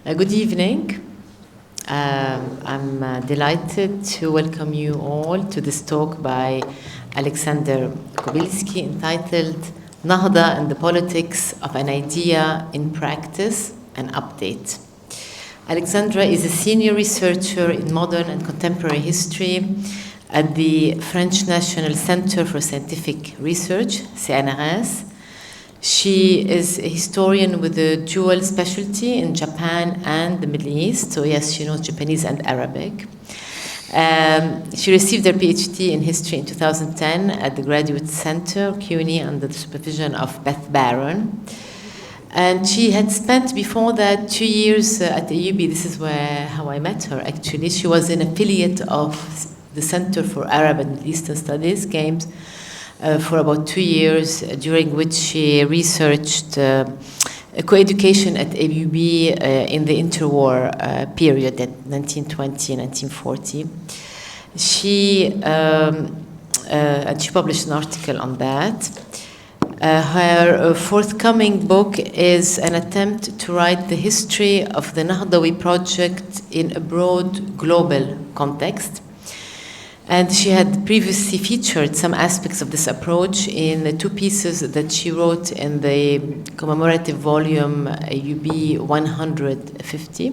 Good evening. I'm delighted to welcome you all to this talk by Aleksandra Kobiljski entitled Nahda and the Politics of an Idea in Practice, an Update. Alexandra is a senior researcher in modern and contemporary history at the French National Center for Scientific Research, CNRS. She is a historian with a dual specialty in Japan and the Middle East, so yes, she knows Japanese and Arabic. She received her PhD in history in 2010 at the Graduate Center, CUNY, under the supervision of Beth Barron. And she had spent before that 2 years at the AUB. This is how I met her, actually. She was an affiliate of the Center for Arab and Middle Eastern Studies, GAMES, for about 2 years, during which she researched co-education at AUB in the interwar period, at 1920 and 1940. And she published an article on that. Her forthcoming book is an attempt to write the history of the Nahdawi project in a broad global context. And she had previously featured some aspects of this approach in the two pieces that she wrote in the commemorative volume AUB 150,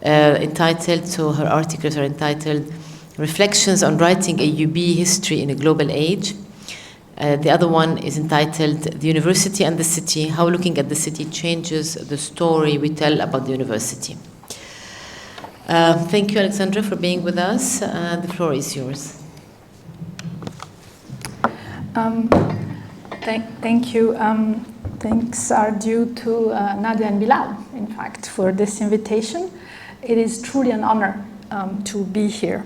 her articles are entitled Reflections on Writing AUB History in a Global Age. The other one is entitled The University and the City, How Looking at the City Changes the Story We Tell About the University. Thank you, Alexandra, for being with us. The floor is yours. Thank you. Thanks are due to Nahda and Bilal, in fact, for this invitation. It is truly an honor to be here.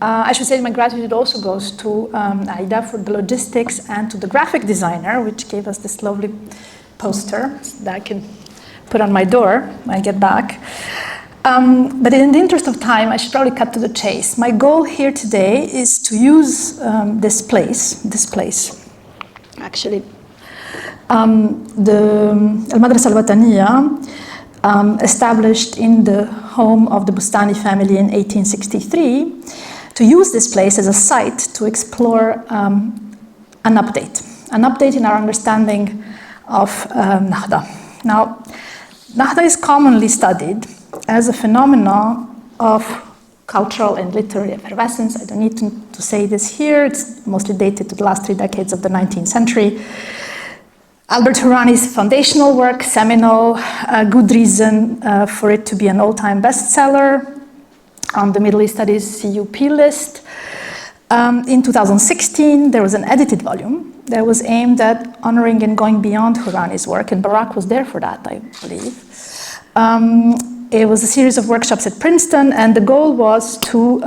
I should say my gratitude also goes to Aida for the logistics and to the graphic designer, which gave us this lovely poster that I can put on my door when I get back. But in the interest of time, I should probably cut to the chase. My goal here today is to use this place, actually. The Al-Madrasa Al-Wataniya, established in the home of the Bustani family in 1863, to use this place as a site to explore an update in our understanding of Nahda. Now, Nahda is commonly studied as a phenomenon of cultural and literary effervescence. I don't need to say this here. It's mostly dated to the last 3 decades of the 19th century. Albert Hourani's foundational work, seminal, good reason for it to be an all-time bestseller on the Middle East Studies CUP list. In 2016, there was an edited volume that was aimed at honoring and going beyond Hourani's work, and Barak was there for that, I believe. It was a series of workshops at Princeton, and the goal was to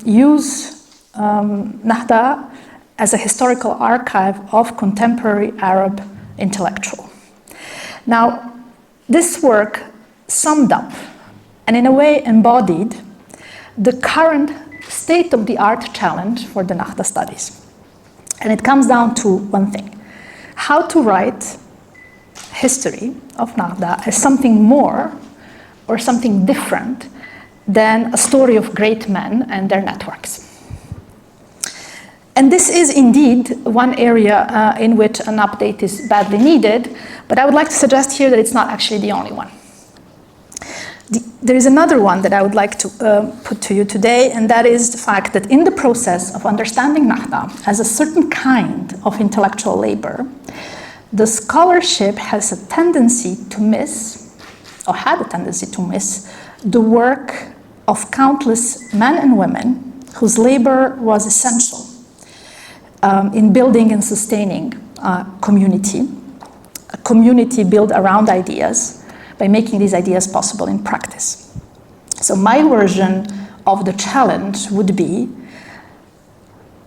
use Nahda as a historical archive of contemporary Arab intellectual. Now, this work summed up and in a way embodied the current state-of-the-art challenge for the Nahda studies. And it comes down to one thing: how to write history of Nahda as something more or something different than a story of great men and their networks. And this is indeed one area in which an update is badly needed, but I would like to suggest here that it's not actually the only one. There is another one that I would like to put to you today, and that is the fact that in the process of understanding Nahda as a certain kind of intellectual labor, the scholarship has a tendency to miss, or had a tendency to miss, the work of countless men and women whose labor was essential in building and sustaining a community built around ideas, by making these ideas possible in practice. So my version of the challenge would be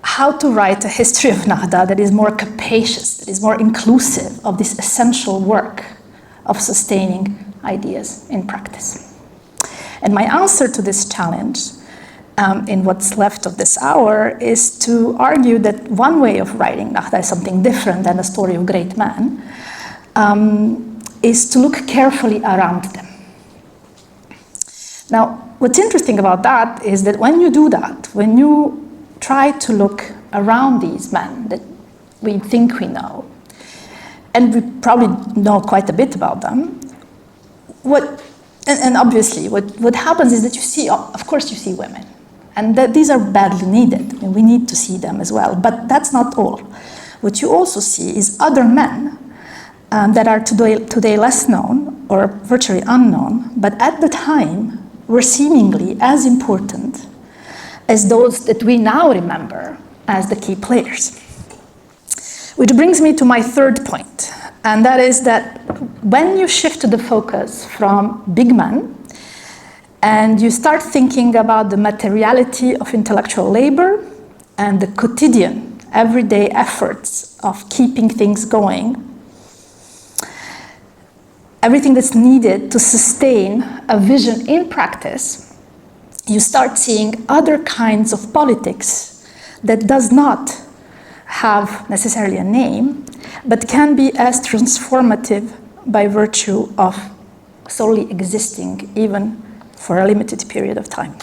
how to write a history of Nahda that is more capacious, that is more inclusive of this essential work of sustaining ideas in practice. And my answer to this challenge, in what's left of this hour, is to argue that one way of writing Nahda is something different than a story of great men, is to look carefully around them. Now, what's interesting about that is that when you do that, when you try to look around these men that we think we know, and we probably know quite a bit about them, and obviously what happens is that you see, of course you see women, and that these are badly needed, and we need to see them as well, but that's not all. What you also see is other men that are today less known or virtually unknown, but at the time were seemingly as important as those that we now remember as the key players. Which brings me to my third point, and that is that when you shift the focus from big men and you start thinking about the materiality of intellectual labor and the quotidian, everyday efforts of keeping things going, everything that's needed to sustain a vision in practice, you start seeing other kinds of politics that does not have necessarily a name, but can be as transformative by virtue of solely existing, even for a limited period of time.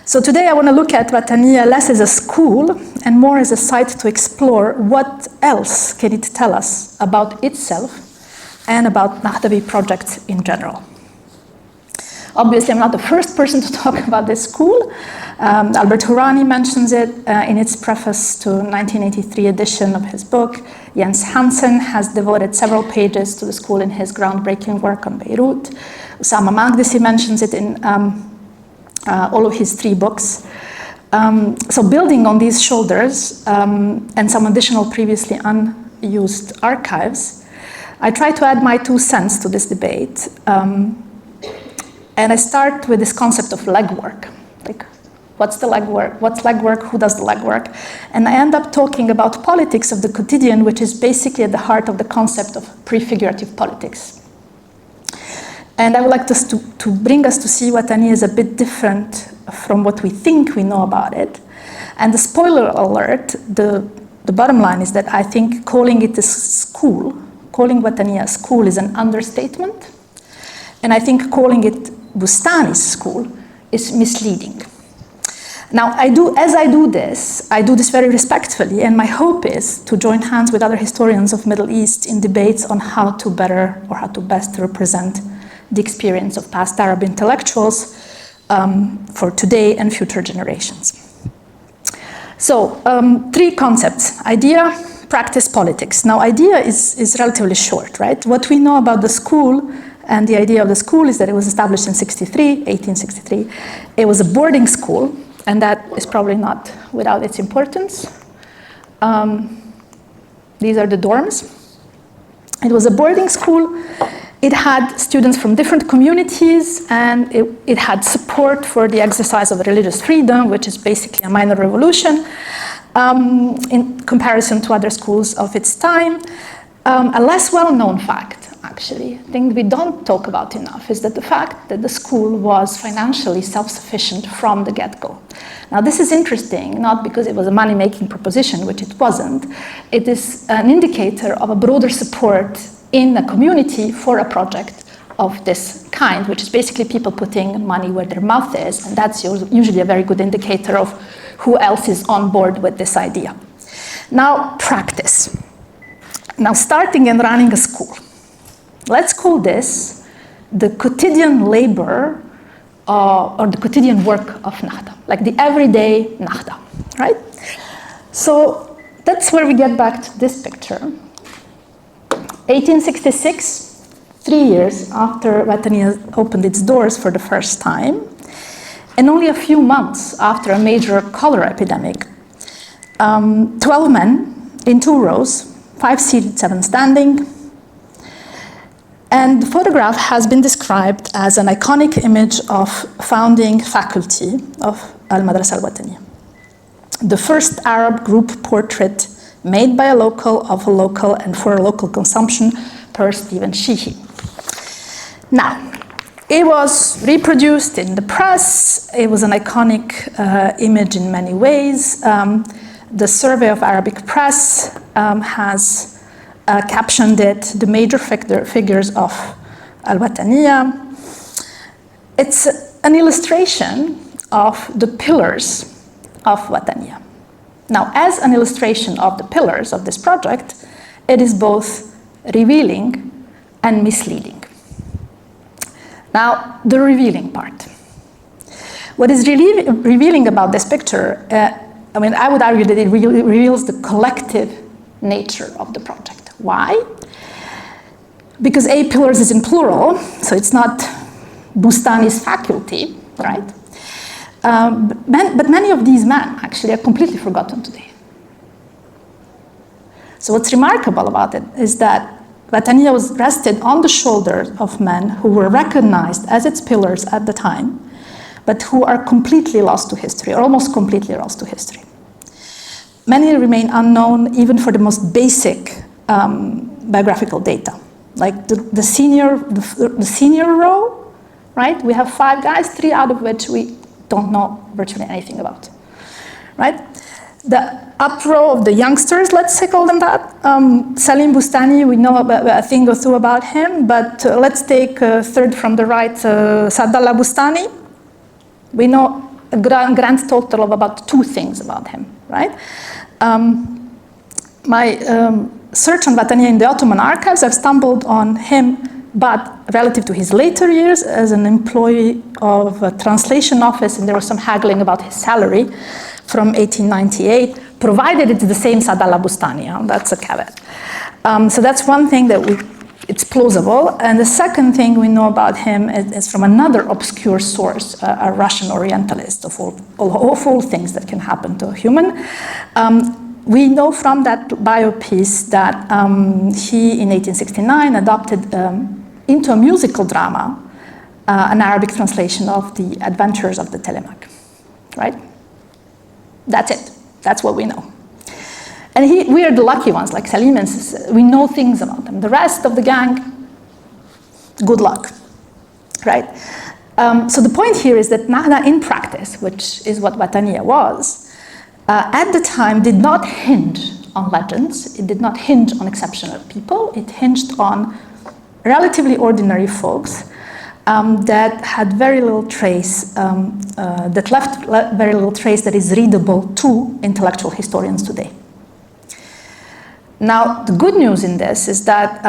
So today I want to look at Wataniya less as a school and more as a site to explore what else can it tell us about itself and about Nahdawi projects in general. Obviously, I'm not the first person to talk about this school. Albert Hourani mentions it in its preface to 1983 edition of his book. Jens Hansen has devoted several pages to the school in his groundbreaking work on Beirut. Usama Magdisi mentions it in all of his 3 books. So building on these shoulders and some additional previously unused archives, I try to add my 2 cents to this debate. And I start with this concept of legwork. Like, what's the legwork? What's legwork? Who does the legwork? And I end up talking about politics of the quotidian, which is basically at the heart of the concept of prefigurative politics. And I would like to bring us to see Wataniya is a bit different from what we think we know about it. And the spoiler alert, the bottom line is that I think calling it a school, calling Wataniya a school is an understatement. And I think calling it Bustani's school is misleading. Now, as I do this very respectfully, and my hope is to join hands with other historians of Middle East in debates on how to better or how to best represent the experience of past Arab intellectuals for today and future generations. So, 3 concepts: idea, practice, politics. Now, idea is relatively short, right? What we know about the school and the idea of the school is that it was established in 1863. It was a boarding school, and that is probably not without its importance. These are the dorms. It was a boarding school. It had students from different communities, and it had support for the exercise of religious freedom, which is basically a minor revolution in comparison to other schools of its time. A less well-known fact, actually, a thing we don't talk about enough, is that the fact that the school was financially self-sufficient from the get-go. Now, this is interesting, not because it was a money-making proposition, which it wasn't. It is an indicator of a broader support in a community for a project of this kind, which is basically people putting money where their mouth is, and that's usually a very good indicator of who else is on board with this idea. Now, practice. Now, starting and running a school. Let's call this the quotidian labor or the quotidian work of Nahda, like the everyday Nahda, right? So that's where we get back to this picture. 1866, 3 years after Wataniya opened its doors for the first time, and only a few months after a major cholera epidemic, 12 men in 2 rows, 5 seated, 7 standing. And the photograph has been described as an iconic image of founding faculty of Al-Madrasa Al-Wataniya. The first Arab group portrait made by a local, of a local, and for a local consumption per Stephen Sheikh. Now, it was reproduced in the press. It was an iconic image in many ways. The Survey of Arabic Press has captioned it, the major figures of Al-Wataniya. it's an illustration of the pillars of Wataniya. Now, as an illustration of the pillars of this project, it is both revealing and misleading. Now, the revealing part. What is really revealing about this picture, I would argue that it reveals the collective nature of the project. Why? Because A, pillars is in plural, so it's not Bustani's faculty, right? But many of these men actually are completely forgotten today. So what's remarkable about it is that Wataniya was rested on the shoulders of men who were recognized as its pillars at the time, but who are completely lost to history, or almost completely lost to history. Many remain unknown even for the most basic biographical data. Like the senior row, right? We have 5 guys, 3 out of which we don't know virtually anything about, right? The up row of the youngsters, let's call them that. Salim Bustani, we know a thing or two about him, but let's take third from the right, Sadallah Bustani. We know a grand total of about 2 things about him, right? My search on Wataniya in the Ottoman archives, I've stumbled on him, but relative to his later years as an employee of a translation office, and there was some haggling about his salary from 1898, provided it's the same Sadallah Bustani, that's a caveat. So that's one thing that it's plausible. And the second thing we know about him is from another obscure source, a Russian Orientalist of all things that can happen to a human. We know from that bio piece that he, in 1869, adopted into a musical drama an Arabic translation of the Adventures of the Telemak, right? That's it. That's what we know. And we are the lucky ones, like Salim and we know things about them. The rest of the gang, good luck, right? So the point here is that Nahda in practice, which is what Wataniya was, at the time did not hinge on legends. It did not hinge on exceptional people. It hinged on relatively ordinary folks that had very little trace, that left very little trace that is readable to intellectual historians today. Now, the good news in this is that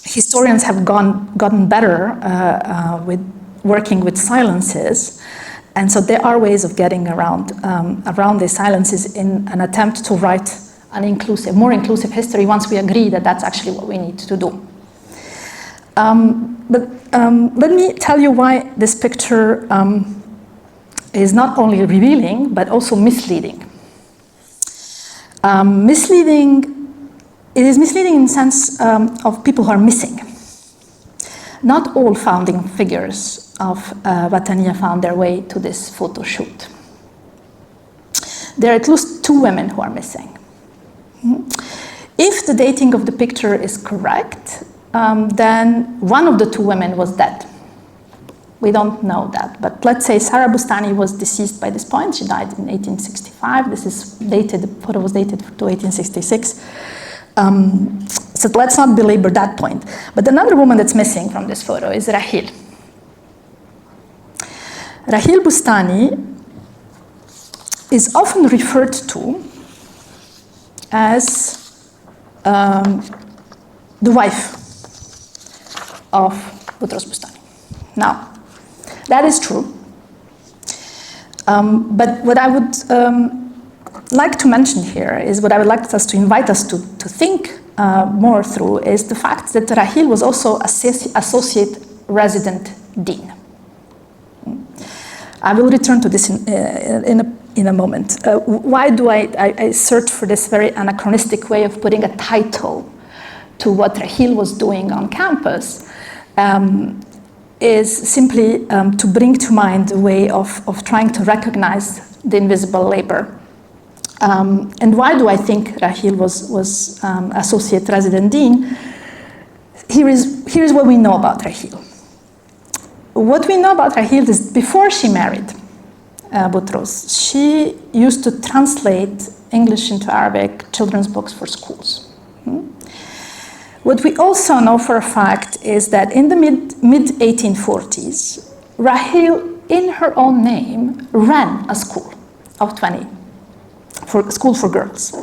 historians have gotten better with working with silences, and so there are ways of getting around these silences in an attempt to write an more inclusive history once we agree that that's actually what we need to do. But let me tell you why this picture is not only revealing, but also misleading. It is misleading in the sense of people who are missing. Not all founding figures of Wataniya found their way to this photo shoot. There are at least 2 women who are missing. If the dating of the picture is correct, then one of the 2 women was dead. We don't know that, but let's say Sarah Bustani was deceased by this point. She died in 1865. This is dated, the photo was dated to 1866. So let's not belabor that point. But another woman that's missing from this photo is Rahil. Rahil Bustani is often referred to as the wife of Boutros Bustani. Now, that is true. But what I would like to mention here is what I would like us to invite us to think more through is the fact that Rahil was also associate resident dean. I will return to this in a moment. Why do I search for this very anachronistic way of putting a title to what Rahil was doing on campus? Is simply to bring to mind a way of trying to recognize the invisible labor. And why do I think Rahil was associate resident dean? Here's what we know about Rahil. What we know about Rahil is before she married Boutros, she used to translate English into Arabic children's books for schools. What we also know for a fact is that in the mid-1840s, Rahil, in her own name, ran a school of 20, school for girls.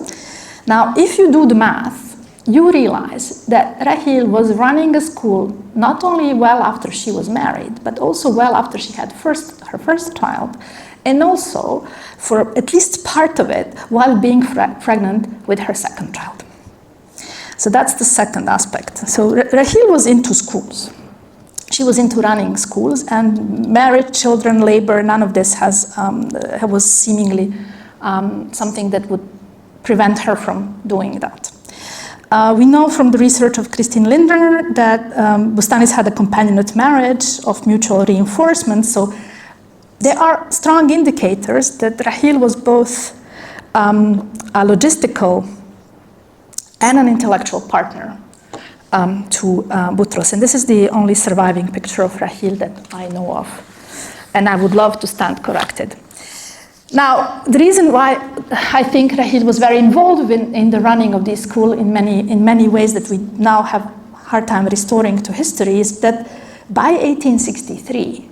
Now, if you do the math, you realize that Rahil was running a school not only well after she was married, but also well after she had her first child, and also for at least part of it while being pregnant with her second child. So that's the second aspect. So Rahil was into schools. She was into running schools, and marriage, children, labor, none of this was seemingly something that would prevent her from doing that. We know from the research of Christine Lindner that Bustanis had a companionate marriage of mutual reinforcement. So there are strong indicators that Rahil was both a logistical and an intellectual partner to Boutros. And this is the only surviving picture of Rahil that I know of. And I would love to stand corrected. Now, the reason why I think Rahil was very involved in the running of this school in many ways that we now have a hard time restoring to history is that by 1863,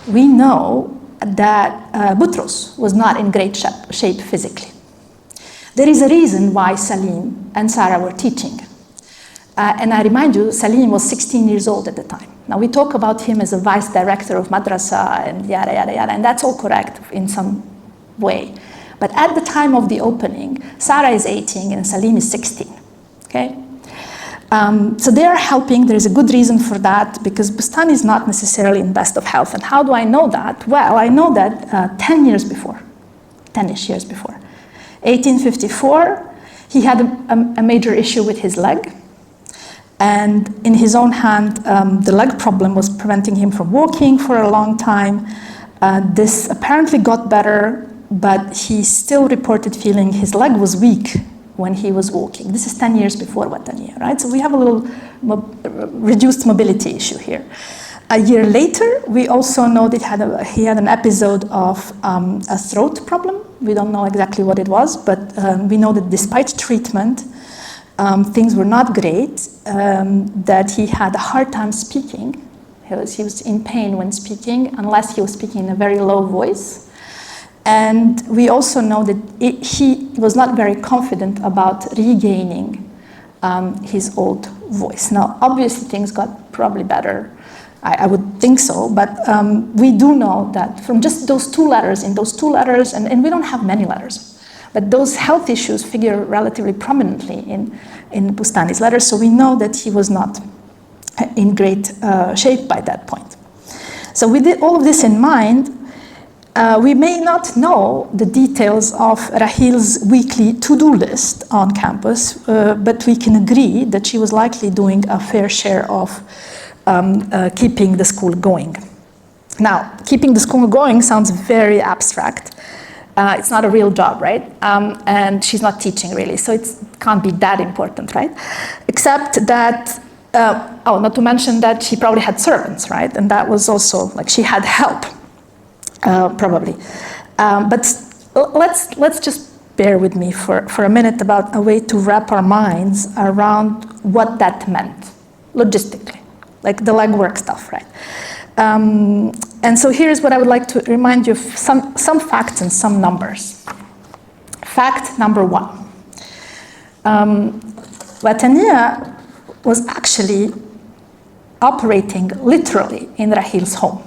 we know that Boutros was not in great shape physically. There is a reason why Salim and Sarah were teaching. And I remind you, Salim was 16 years old at the time. Now, we talk about him as a vice director of madrasa and yada, yada, yada, and that's all correct in some way. But at the time of the opening, Sarah is 18 and Salim is 16, okay? So they are helping. There is a good reason for that because Bustani is not necessarily in best of health. And how do I know that? Well, I know that 10-ish years before, 1854, he had a major issue with his leg. And in his own hand, the leg problem was preventing him from walking for a long time. This apparently got better, but he still reported feeling his leg was weak when he was walking. This is 10 years before Wataniya, right? So we have a little reduced mobility issue here. A year later, we also know that he had an episode of a throat problem. We don't know exactly what it was, but we know that despite treatment, things were not great, that he had a hard time speaking. He was in pain when speaking, unless he was speaking in a very low voice. And we also know that he was not very confident about regaining his old voice. Now, obviously, things got probably better. I would think so, but we do know that from just those two letters, and we don't have many letters, but those health issues figure relatively prominently in Bustani's letters, so we know that he was not in great shape by that point. So with all of this in mind, we may not know the details of Rahil's weekly to-do list on campus, but we can agree that she was likely doing a fair share of keeping the school going. Now, keeping the school going sounds very abstract. It's not a real job, right? And she's not teaching really, so it can't be that important, right? Except that, not to mention that she probably had servants, right? And that was also, like, she had help, probably. But let's just bear with me for a minute about a way to wrap our minds around what that meant, logistically, like the legwork stuff, right? And so here's what I would like to remind you of some facts and some numbers. Fact number one. Wataniya was actually operating literally in Rahil's home.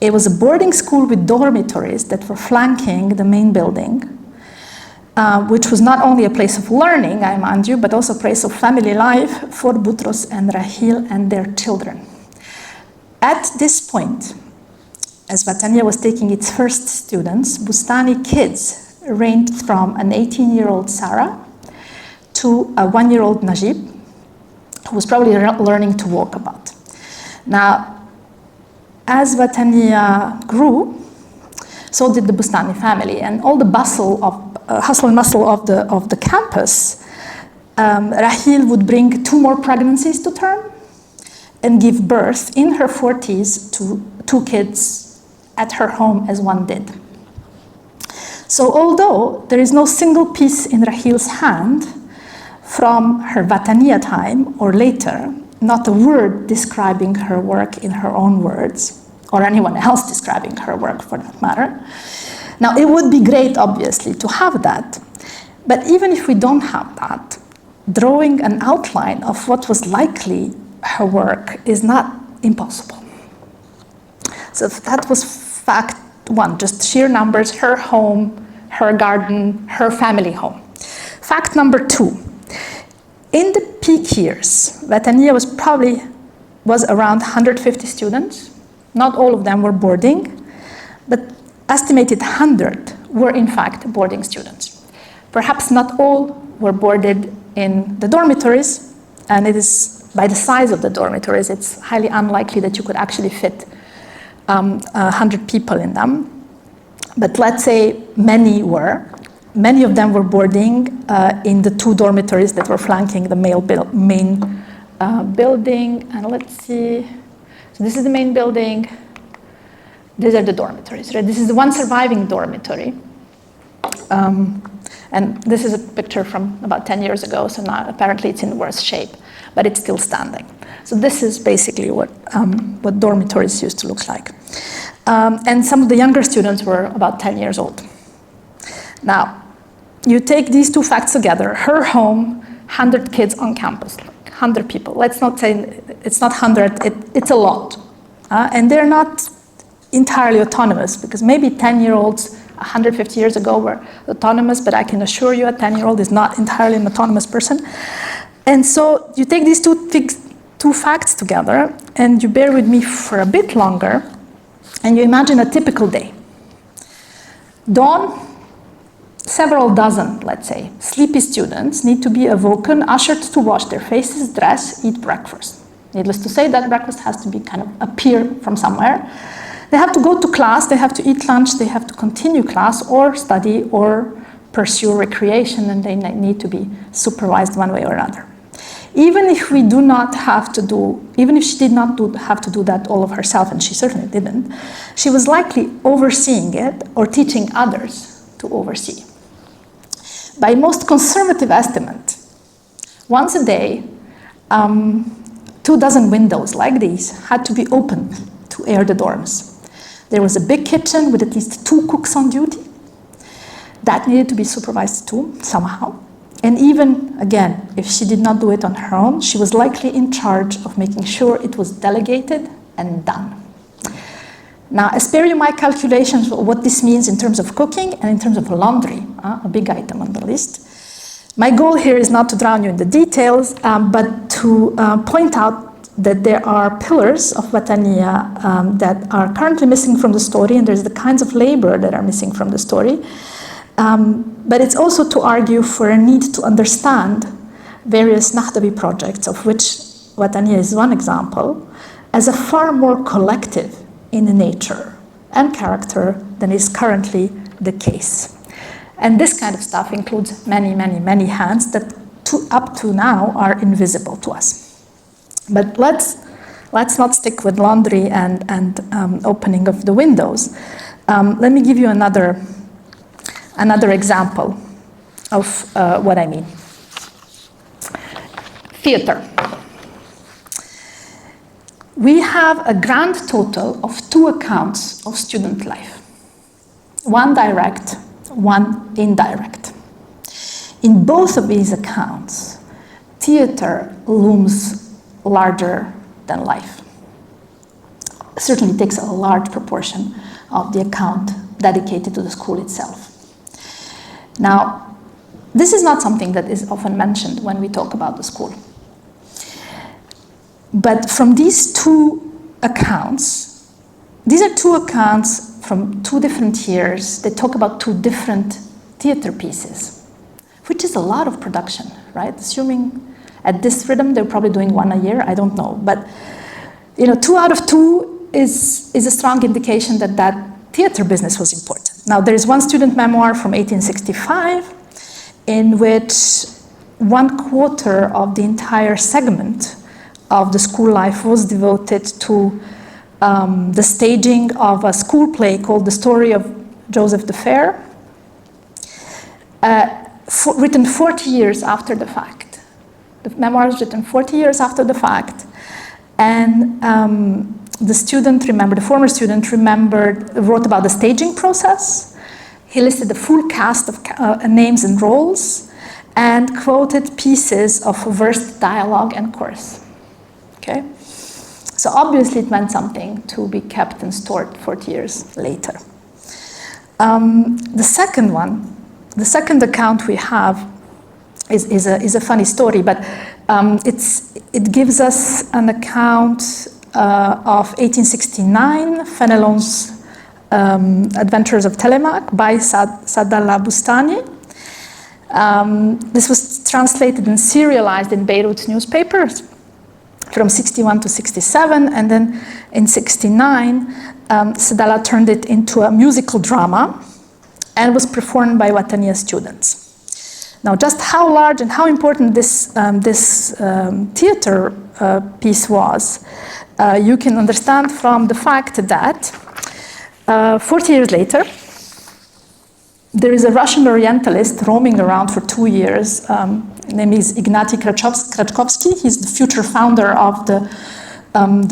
It was a boarding school with dormitories that were flanking the main building, which was not only a place of learning, I mind you, but also a place of family life for Boutros and Rahil and their children. At this point, as Wataniya was taking its first students, Bustani kids ranged from an 18-year-old Sarah to a 1-year-old Najib, who was probably learning to walk about. Now, as Wataniya grew, so did the Bustani family, and all the hustle and bustle of the campus. Rahil would bring 2 more pregnancies to term and give birth in her 40s to 2 kids at her home as one did. So although there is no single piece in Rahil's hand from her Wataniya time or later, not a word describing her work in her own words, or anyone else describing her work for that matter. Now, it would be great, obviously, to have that, but even if we don't have that, drawing an outline of what was likely her work is not impossible. So that was fact one, just sheer numbers, her home, her garden, her family home. Fact number two, in the peak years, Wataniya was around 150 students. Not all of them were boarding, but estimated 100 were in fact boarding students. Perhaps not all were boarded in the dormitories, and it is by the size of the dormitories, it's highly unlikely that you could actually fit 100 people in them. But let's say many were. Many of them were boarding in the two dormitories that were flanking the main building. And let's see, so this is the main building. These are the dormitories, right? This is the one surviving dormitory. And this is a picture from about 10 years ago, so now apparently it's in worse shape, but it's still standing. So this is basically what dormitories used to look like. And some of the younger students were about 10 years old. Now, you take these two facts together, her home, 100 kids on campus, 100 people. Let's not say it's not 100, it's a lot. And they're not entirely autonomous, because maybe 10-year-olds 150 years ago were autonomous, but I can assure you a 10-year-old is not entirely an autonomous person. And so you take these two facts together, and you bear with me for a bit longer, and you imagine a typical day. Dawn, several dozen, let's say, sleepy students need to be awoken, ushered to wash their faces, dress, eat breakfast. Needless to say, that breakfast has to be kind of appear from somewhere. They have to go to class, they have to eat lunch, they have to continue class or study or pursue recreation, and they need to be supervised one way or another. Even if we do not have to do, even if she did not have to do that all of herself, and she certainly didn't, she was likely overseeing it or teaching others to oversee. By most conservative estimate, once a day, 24 windows like these had to be opened to air the dorms. There was a big kitchen with at least 2 cooks on duty. That needed to be supervised too, somehow. And even, again, if she did not do it on her own, she was likely in charge of making sure it was delegated and done. Now, I spare you my calculations of what this means in terms of cooking and in terms of laundry, a big item on the list. My goal here is not to drown you in the details, but to point out that there are pillars of Wataniya that are currently missing from the story, and there's the kinds of labor that are missing from the story. But it's also to argue for a need to understand various Nahdawi projects, of which Wataniya is one example, as a far more collective in nature and character than is currently the case. And this kind of stuff includes many, many, many hands that up to now are invisible to us. But let's not stick with laundry and opening of the windows. Let me give you another example of what I mean. Theater. We have a grand total of 2 accounts of student life. One direct, one indirect. In both of these accounts, theater looms larger than life. It certainly takes a large proportion of the account dedicated to the school itself. Now, this is not something that is often mentioned when we talk about the school. But from these 2 accounts, these are 2 accounts from 2 different years that talk about 2 different theater pieces, which is a lot of production, right? Assuming at this rhythm, they're probably doing 1 a year, I don't know. But 2 out of 2 is a strong indication that that theater business was important. Now, there's one student memoir from 1865 in which 1/4 of the entire segment of the school life was devoted to the staging of a school play called The Story of Joseph the Fair, written 40 years after the fact. The memoir was written 40 years after the fact. And the former student wrote about the staging process. He listed the full cast of names and roles and quoted pieces of versed dialogue and chorus. Okay? So obviously it meant something to be kept and stored 40 years later. The second account we have is a funny story, but it gives us an account of 1869, Fenelon's Adventures of Telemaque by Sadallah Bustani. This was translated and serialized in Beirut's newspapers from 61 to 67, and then in 69, Sadallah turned it into a musical drama and was performed by Wataniya students. Now, just how large and how important this theater piece was, you can understand from the fact that 40 years later, there is a Russian Orientalist roaming around for 2 years. His name is Ignaty Krachkovsky. He's the future founder of the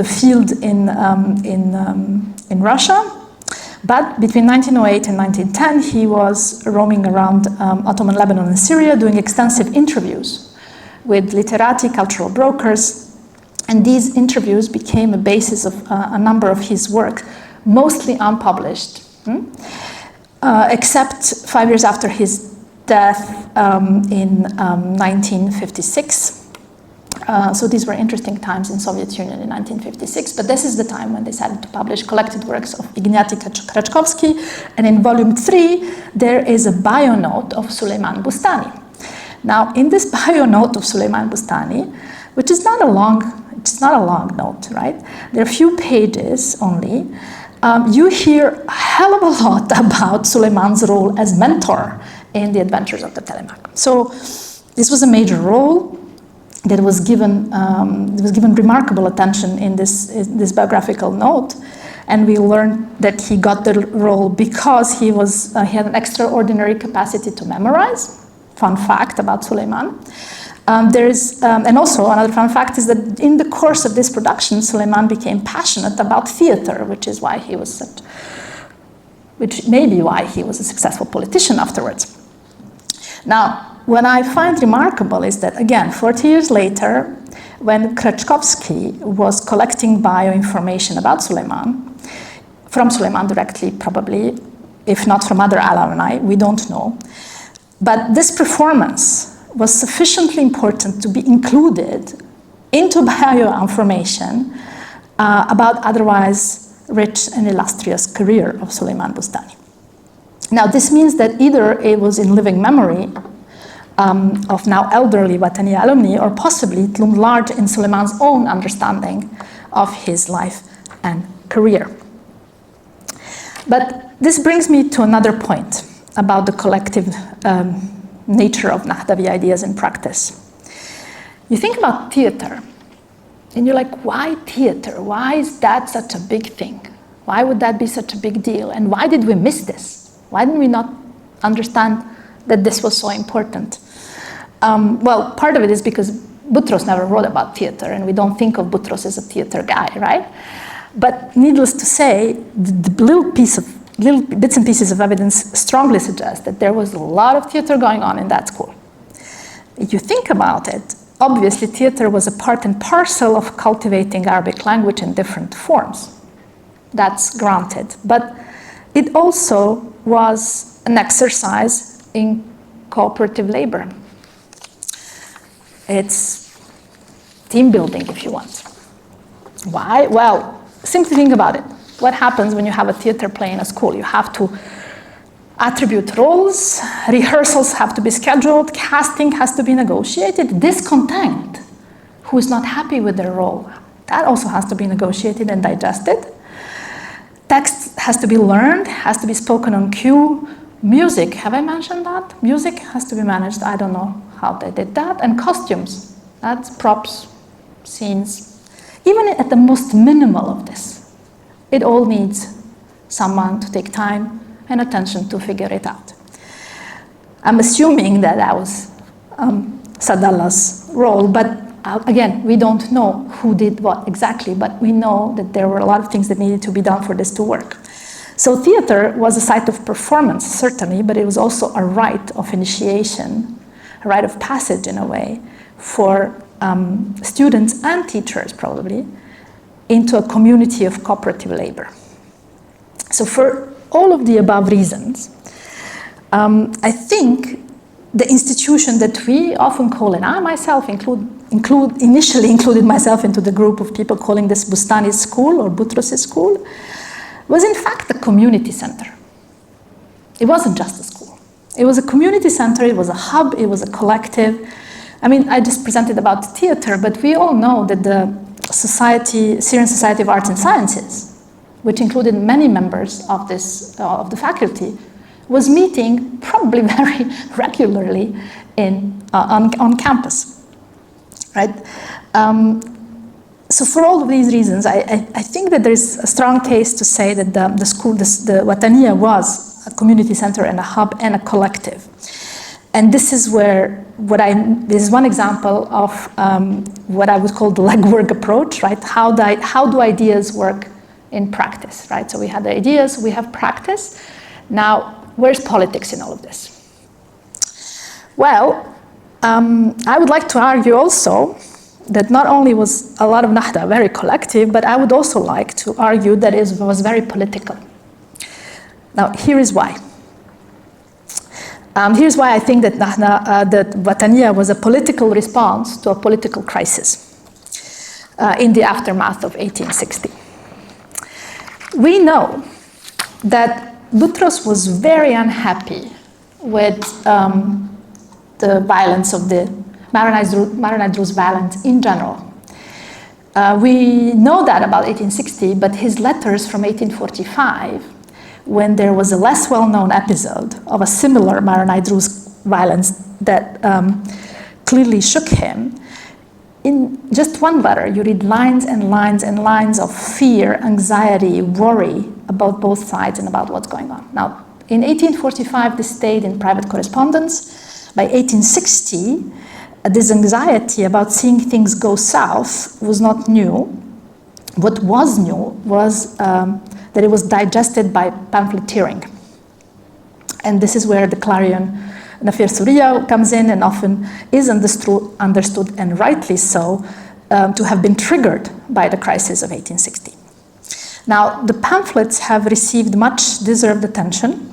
field in Russia. But between 1908 and 1910, he was roaming around Ottoman Lebanon and Syria, doing extensive interviews with literati, cultural brokers. And these interviews became a basis of a number of his work, mostly unpublished, except 5 years after his death in 1956. So these were interesting times in Soviet Union in 1956, but this is the time when they decided to publish collected works of Ignaty Krachkovsky, and in volume 3, there is a bio note of Suleiman Bustani. Now, in this bio note of Suleiman Bustani, which is not a long note, right? There are a few pages only. You hear a hell of a lot about Suleiman's role as mentor in the Adventures of the Telemaque. So this was a major role that was given remarkable attention in this biographical note, and we learned that he got the role because he had an extraordinary capacity to memorize. Fun fact about Suleiman. And also another fun fact is that in the course of this production, Suleiman became passionate about theater, which may be why he was a successful politician afterwards. Now, what I find remarkable is that, again, 40 years later, when Krachkovsky was collecting bioinformation about Suleiman, from Suleiman directly probably, if not from other alumni, we don't know, but this performance was sufficiently important to be included into bioinformation about otherwise rich and illustrious career of Suleiman Bustani. Now, this means that either it was in living memory of now elderly Wataniya alumni, or possibly it loomed large in Suleiman's own understanding of his life and career. But this brings me to another point about the collective nature of Nahdavi ideas in practice. You think about theater, and you're like, why theater? Why is that such a big thing? Why would that be such a big deal? And why did we miss this? Why didn't we not understand that this was so important? Well, part of it is because Boutros never wrote about theater, and we don't think of Boutros as a theater guy, right? But needless to say, the little bits and pieces of evidence strongly suggest that there was a lot of theater going on in that school. If you think about it, obviously theater was a part and parcel of cultivating Arabic language in different forms. That's granted. But it also was an exercise in cooperative labor. It's team building, if you want. Why? Well, simply think about it. What happens when you have a theater play in a school? You have to attribute roles, rehearsals have to be scheduled, casting has to be negotiated. Discontent, who is not happy with their role, that also has to be negotiated and digested. Text has to be learned, has to be spoken on cue. Music, have I mentioned that? Music has to be managed. I don't know how they did that. And costumes, that's props, scenes. Even at the most minimal of this, it all needs someone to take time and attention to figure it out. I'm assuming that was Sadallah's role, but again, we don't know who did what exactly, but we know that there were a lot of things that needed to be done for this to work. So theater was a site of performance, certainly, but it was also a rite of initiation, a rite of passage in a way, for students and teachers probably, into a community of cooperative labor. So for all of the above reasons, I think the institution that we often call, and I myself initially included myself into the group of people calling this Bustani's school or Boutros' school, was in fact a community center. It wasn't just a school. It was a community center, it was a hub, it was a collective. I mean, I just presented about theater, but we all know that the Syrian Society of Arts and Sciences, which included many members of the faculty, was meeting probably very regularly on campus, right? So for all of these reasons, I think that there's a strong case to say that the school, the Wataniya, was a community center and a hub and a collective. And this is where this is one example of what I would call the legwork approach, right? How do ideas work in practice, right? So we had the ideas, we have practice. Now, where's politics in all of this? Well, I would like to argue also that not only was a lot of Nahda very collective, but I would also like to argue that it was very political. Now, here is why. Here's why I think that that Wataniya was a political response to a political crisis in the aftermath of 1860. We know that Boutros was very unhappy with the violence of the Maronite Druze violence in general. We know that about 1860, but his letters from 1845, when there was a less well-known episode of a similar Maronite Druze violence that clearly shook him, in just one letter, you read lines and lines and lines of fear, anxiety, worry about both sides and about what's going on. Now, in 1845, this stayed in private correspondence. By 1860, this anxiety about seeing things go south was not new. What was new was that it was digested by pamphleteering. And this is where the Clarion Nafir Surya comes in and often is understood, and rightly so, to have been triggered by the crisis of 1860. Now, the pamphlets have received much deserved attention.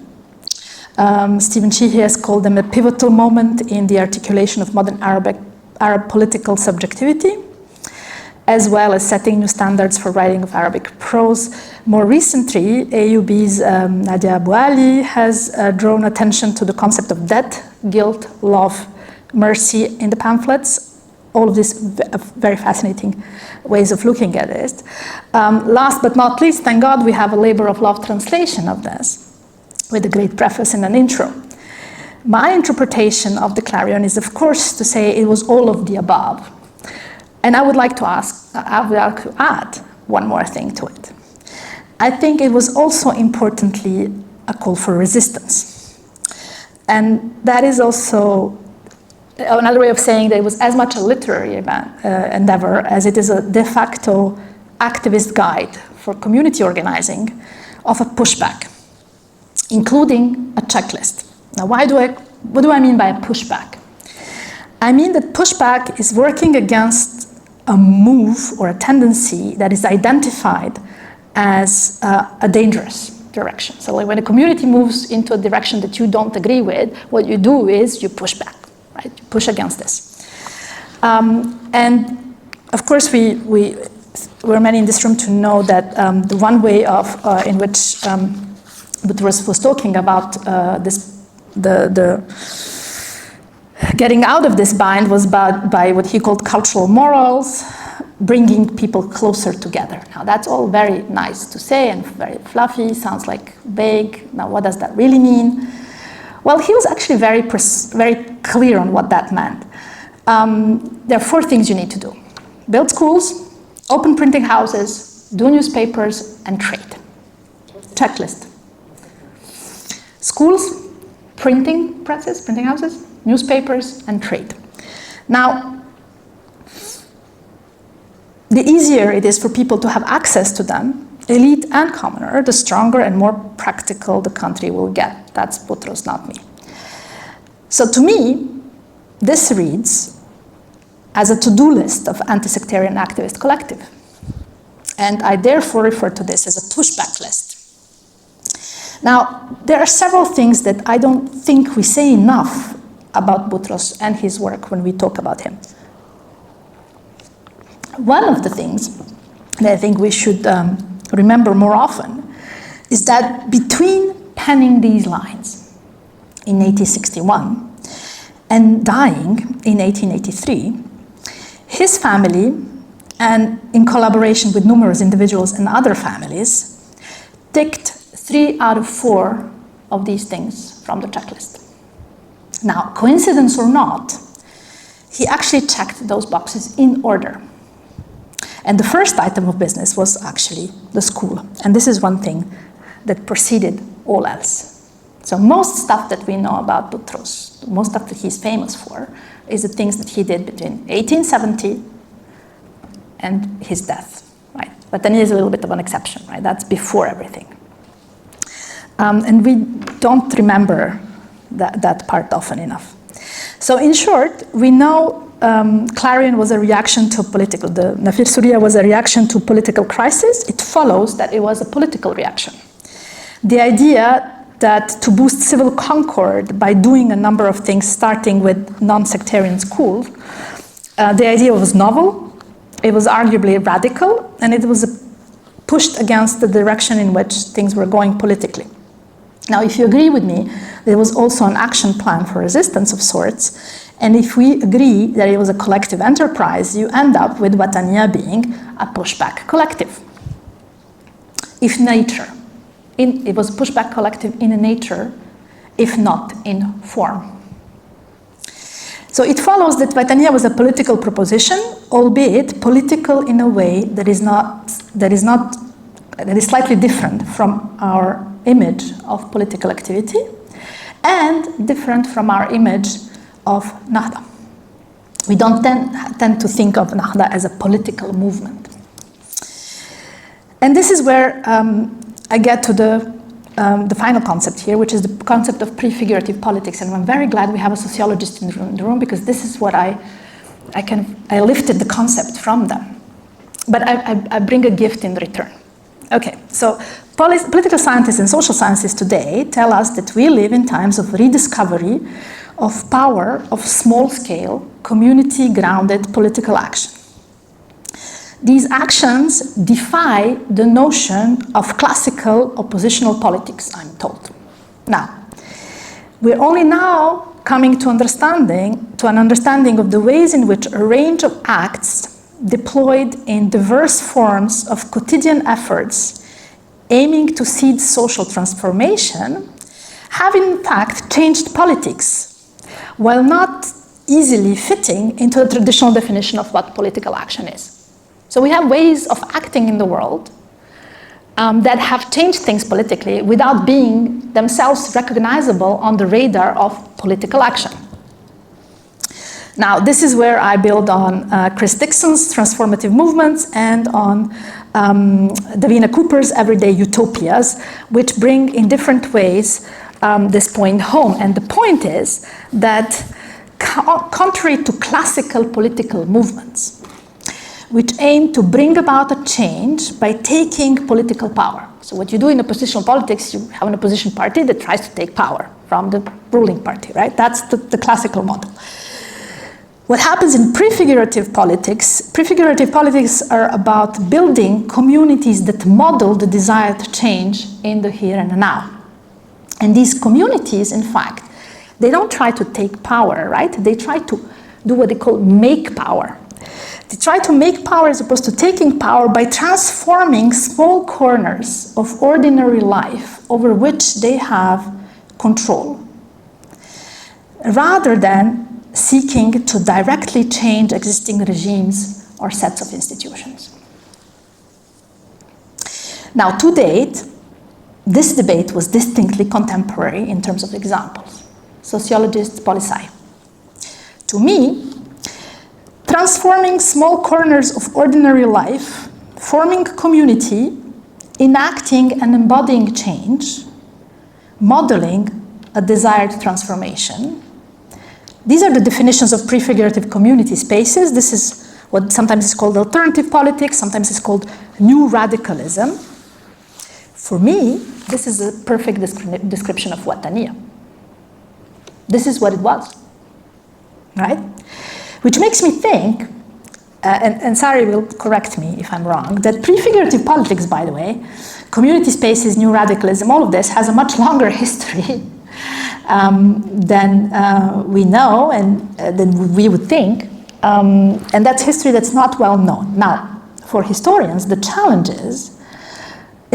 Stephen Sheikh has called them a pivotal moment in the articulation of modern Arab political subjectivity, as well as setting new standards for writing of Arabic prose. More recently, AUB's Nadia Abu Ali has drawn attention to the concept of death, guilt, love, mercy in the pamphlets. All of these very fascinating ways of looking at it. Last but not least, thank God we have a labor of love translation of this, with a great preface and an intro. My interpretation of the Clarion is, of course, to say it was all of the above. And I would like to add one more thing to it. I think it was also importantly a call for resistance. And that is also another way of saying that it was as much a literary endeavor as it is a de facto activist guide for community organizing of a pushback, including a checklist. Now, what do I mean by a pushback? I mean that pushback is working against a move or a tendency that is identified as a dangerous direction. So like when a community moves into a direction that you don't agree with, what you do is you push back, right? You push against this. And of course, we're many in this room to know that the one way in which Boutros was talking about the getting out of this bind was by what he called cultural morals, bringing people closer together. Now that's all very nice to say and very fluffy, sounds like vague. Now what does that really mean? Well, he was actually very clear on what that meant. There are 4 things you need to do. Build schools, open printing houses, do newspapers, and trade. Checklist. Schools, printing presses, printing houses, newspapers, and trade. Now, the easier it is for people to have access to them, elite and commoner, the stronger and more practical the country will get. That's Boutros, not me. So to me, this reads as a to-do list of anti-sectarian activist collective. And I therefore refer to this as a pushback list. Now, there are several things that I don't think we say enough about Boutros and his work when we talk about him. One of the things that I think we should remember more often is that between penning these lines in 1861 and dying in 1883, his family, and in collaboration with numerous individuals and other families, ticked 3 out of 4 of these things from the checklist. Now, coincidence or not, he actually checked those boxes in order. And the first item of business was actually the school. And this is one thing that preceded all else. So most stuff that we know about Boutros, most stuff that he's famous for, is the things that he did between 1870 and his death, right? But then he is a little bit of an exception, right? That's before everything. And we don't remember that part often enough. So in short, we know Clarion was a reaction to political, the Nafir Surya was a reaction to political crisis. It follows that it was a political reaction. The idea that to boost civil concord by doing a number of things, starting with non-sectarian schools, the idea was novel, it was arguably radical, and it was pushed against the direction in which things were going politically. Now, if you agree with me, there was also an action plan for resistance of sorts, and if we agree that it was a collective enterprise, you end up with Wataniya being a pushback collective. If nature, it was a pushback collective in nature, if not in form. So it follows that Wataniya was a political proposition, albeit political in a way that is slightly different from our image of political activity and different from our image of Nahda. We don't tend to think of Nahda as a political movement. And this is where I get to the final concept here, which is the concept of prefigurative politics. And I'm very glad we have a sociologist in the room because this is what I lifted the concept from them. But I bring a gift in return. Okay, so political scientists and social scientists today tell us that we live in times of rediscovery of power of small-scale, community-grounded political action. These actions defy the notion of classical oppositional politics, I'm told. Now, we're only now coming to an understanding of the ways in which a range of acts deployed in diverse forms of quotidian efforts aiming to seed social transformation have in fact changed politics, while not easily fitting into the traditional definition of what political action is. So we have ways of acting in the world that have changed things politically without being themselves recognizable on the radar of political action. Now, this is where I build on Chris Dixon's transformative movements and on Davina Cooper's everyday utopias, which bring in different ways this point home. And the point is that contrary to classical political movements, which aim to bring about a change by taking political power. So what you do in oppositional politics, you have an opposition party that tries to take power from the ruling party, right? That's the classical model. What happens in prefigurative politics are about building communities that model the desired change in the here and now. And these communities, in fact, they don't try to take power, right? They try to do what they call make power. They try to make power as opposed to taking power by transforming small corners of ordinary life over which they have control, rather than seeking to directly change existing regimes or sets of institutions. Now, to date, this debate was distinctly contemporary in terms of examples. Sociologists, poli-sci. To me, transforming small corners of ordinary life, forming community, enacting and embodying change, modeling a desired transformation. These are the definitions of prefigurative community spaces. This is what sometimes is called alternative politics, sometimes it's called new radicalism. For me, this is a perfect description of Wataniya. This is what it was, right? Which makes me think, and Sari will correct me if I'm wrong, that prefigurative politics, by the way, community spaces, new radicalism, all of this has a much longer history than we know and than we would think. And that's history that's not well known. Now, for historians, the challenge is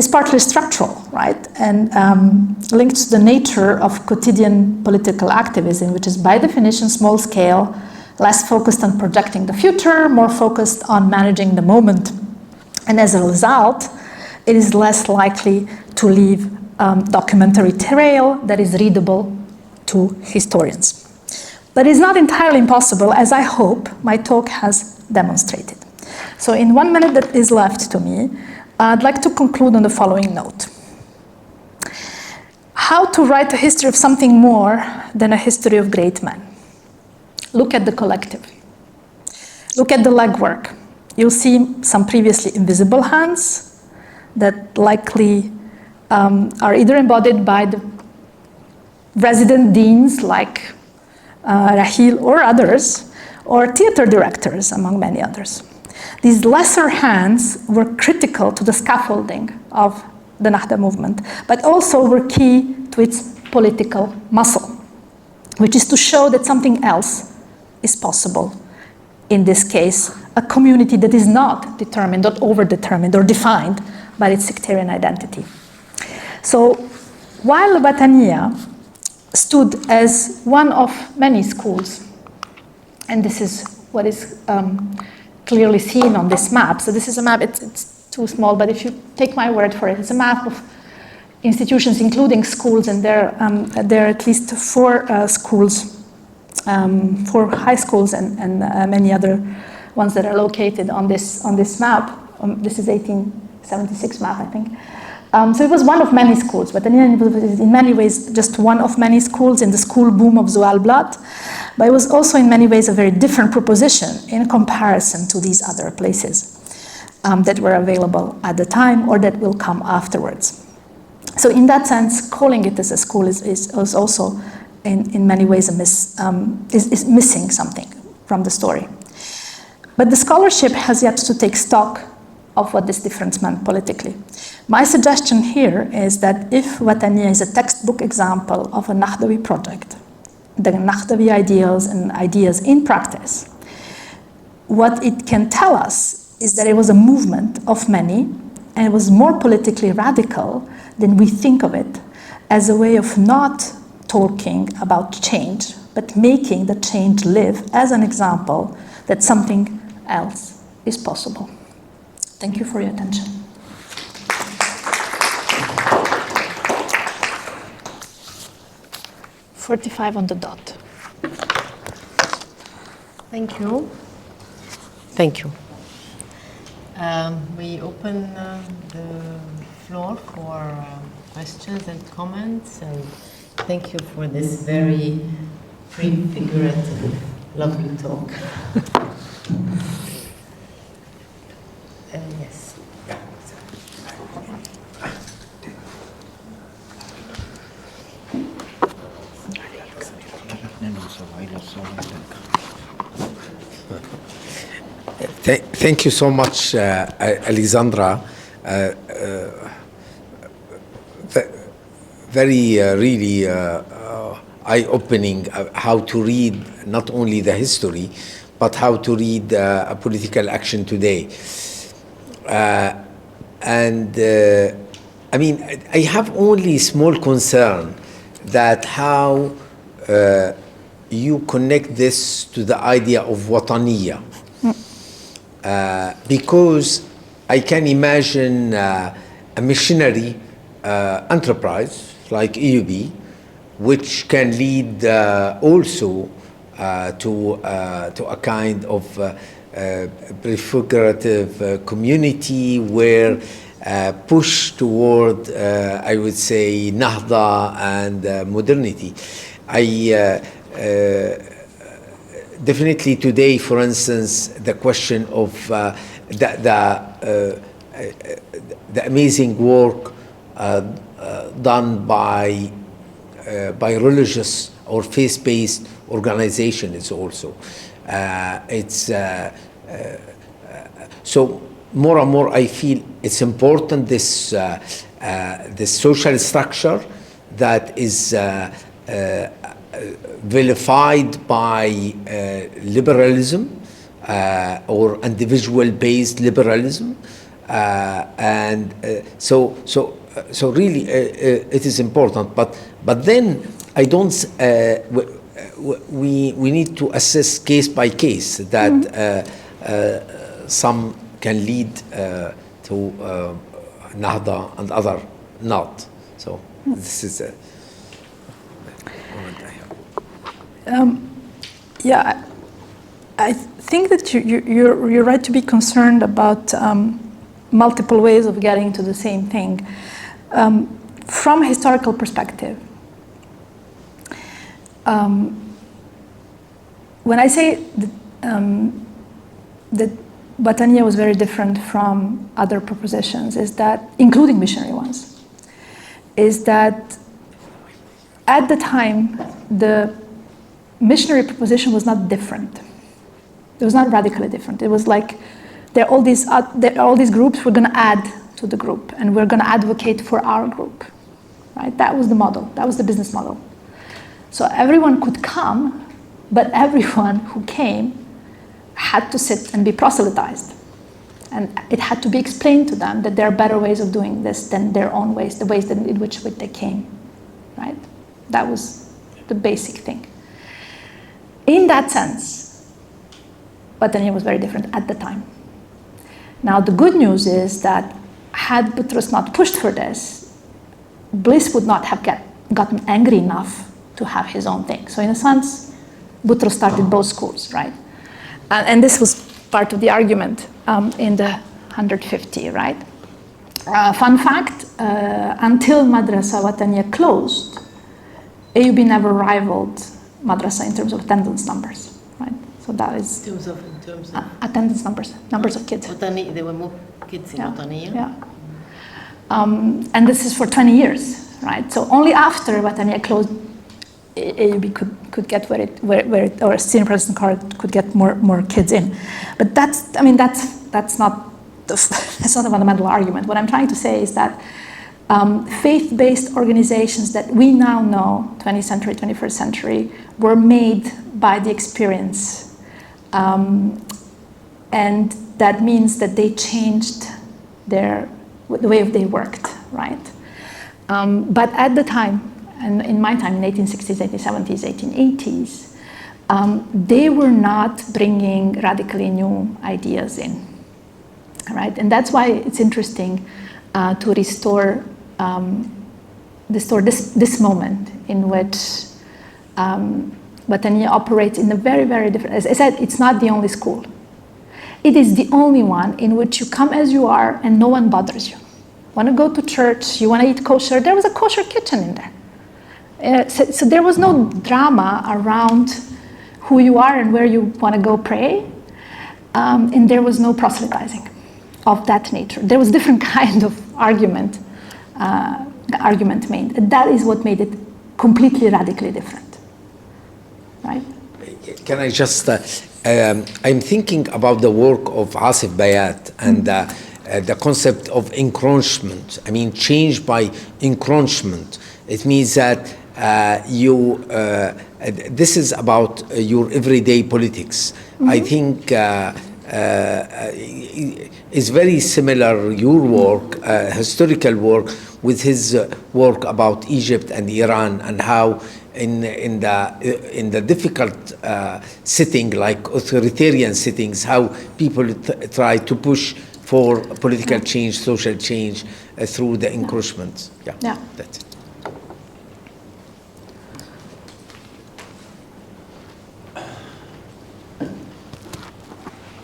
partly structural, right? And linked to the nature of quotidian political activism, which is by definition small scale, less focused on projecting the future, more focused on managing the moment. And as a result, it is less likely to leave documentary trail that is readable to historians. But it's not entirely impossible, as I hope my talk has demonstrated. So in 1 minute that is left to me, I'd like to conclude on the following note. How to write a history of something more than a history of great men. Look at the collective. Look at the legwork. You'll see some previously invisible hands that likely are either embodied by the resident deans like Rahil or others, or theater directors, among many others. These lesser hands were critical to the scaffolding of the Nahda movement, but also were key to its political muscle, which is to show that something else is possible. In this case, a community that is not determined, not overdetermined, or defined by its sectarian identity. So, while Wataniya stood as one of many schools, and this is what is clearly seen on this map. So this is a map, it's too small, but if you take my word for it, it's a map of institutions, including schools, and there are at least 4 schools, 4 high schools, and many other ones that are located on this map. This is 1876 map, I think. So it was one of many schools, but in many ways just one of many schools in the school boom of Zualblat. But it was also in many ways a very different proposition in comparison to these other places that were available at the time or that will come afterwards. So in that sense, calling it as a school is also in many ways is missing something from the story. But the scholarship has yet to take stock of what this difference meant politically. My suggestion here is that if Wataniya is a textbook example of a Nahdawi project, the Nahdawi ideals and ideas in practice, what it can tell us is that it was a movement of many, and it was more politically radical than we think of it, as a way of not talking about change, but making the change live as an example that something else is possible. Thank you for your attention. .45 on the dot. Thank you. Thank you. We open the floor for questions and comments, and thank you for this very prefigurative, lovely talk. Yes. Thank you so much, Alexandra. Very, really eye-opening how to read not only the history, but how to read a political action today. I mean, I have only small concern that how you connect this to the idea of Wataniya. Because I can imagine a missionary enterprise like EUB, which can lead also to a kind of prefigurative community where push toward, I would say, Nahda and modernity. Definitely today, for instance, the question of the amazing work done by religious or faith-based organization is also. So more and more I feel it's important this social structure that is vilified by liberalism or individual-based liberalism, so really it is important. But then I don't. We need to assess case by case that some can lead to Nahda and other not. So this is a moment I have. Yeah, I think that you're right to be concerned about multiple ways of getting to the same thing. From a historical perspective, when I say that Batania was very different from other propositions, is that, including missionary ones, is that at the time the missionary proposition was not different. It was not radically different. It was like there are all these groups, we're going to add to the group, and we're going to advocate for our group. Right? That was the model. That was the business model. So everyone could come, but everyone who came had to sit and be proselytized. And it had to be explained to them that there are better ways of doing this than their own ways, the ways in which they came. Right? That was the basic thing. In that sense, Batania was very different at the time. Now, the good news is that had Boutros not pushed for this, Bliss would not have gotten angry enough to have his own thing. So in a sense, Boutros started both schools, right? And this was part of the argument in the 150, right? Fun fact, until Madrasa Wataniya closed, AUB never rivaled Madrasa in terms of attendance numbers, right? So that is... In terms of attendance numbers of kids. Watani, there were more kids in Wataniya. Yeah. And this is for 20 years, right? So only after Wataniya closed, AUB could get where or Senior President Card could get more kids in. But that's not the fundamental argument. What I'm trying to say is that faith-based organizations that we now know, 20th century, 21st century, were made by the experience. And that means that they changed the way they worked, right? But at the time, and in my time, in 1860s, 1870s, 1880s, they were not bringing radically new ideas in, right? And that's why it's interesting to restore this moment in which Wataniya operates in a very, very different, as I said, it's not the only school. It is the only one in which you come as you are and no one bothers you. Want to go to church, you want to eat kosher, there was a kosher kitchen in there. So there was no drama around who you are and where you want to go pray, and there was no proselytizing of that nature. There was different kind of argument made. And that is what made it completely radically different, right? Can I just, I'm thinking about the work of Asif Bayat and the concept of encroachment. I mean, change by encroachment. It means that this is about your everyday politics. I think it's very similar, your work, historical work, with his work about Egypt and Iran, and how in the difficult setting, like authoritarian settings, how people try to push for political change, social change through the encroachment. Yeah. That's it.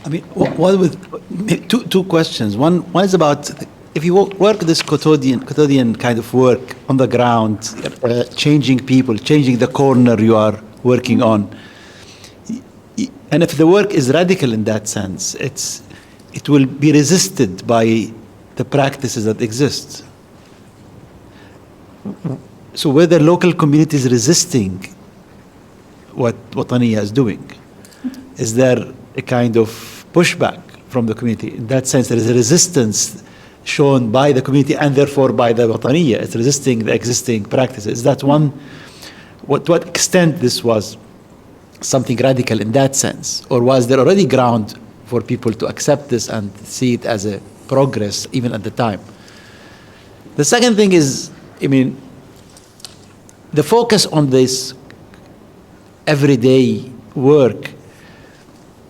I mean, what with two questions. One is about if you work this quotidian kind of work on the ground, changing people, changing the corner you are working on, and if the work is radical in that sense, it will be resisted by the practices that exist. So were the local communities resisting what Wataniya is doing? Is there a kind of pushback from the community? In that sense, there is a resistance shown by the community and therefore by the Wataniya. It's resisting the existing practices. Is that one, to what extent this was something radical in that sense? Or was there already ground for people to accept this and see it as a progress even at the time? The second thing is, I mean, the focus on this everyday work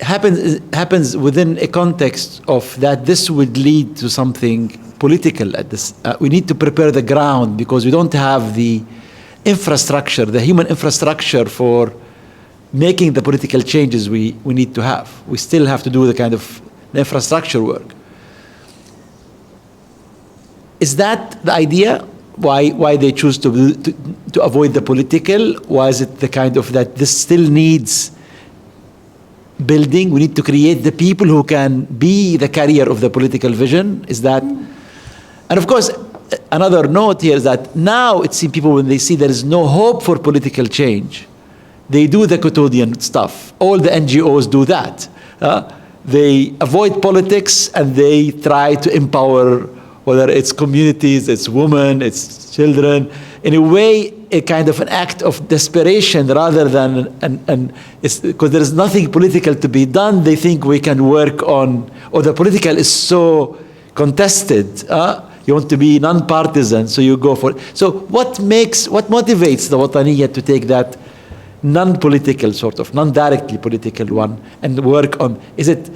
happens within a context of that this would lead to something political at this. We need to prepare the ground because we don't have the infrastructure, the human infrastructure for making the political changes we need to have. We still have to do the kind of infrastructure work. Is that the idea? Why they choose to avoid the political? Was it the kind of that this still needs building? We need to create the people who can be the carrier of the political vision. Is that? And of course, another note here is that now it seems people, when they see there is no hope for political change, they do the quotidian stuff. All the NGOs do that. They avoid politics and they try to empower, whether it's communities, it's women, it's children, in a way, a kind of an act of desperation rather than, because there is nothing political to be done, they think we can work on, or the political is so contested, you want to be non-partisan, so you go for it. So what motivates the Wataniya to take that non-political sort of, non-directly political one and work on, is it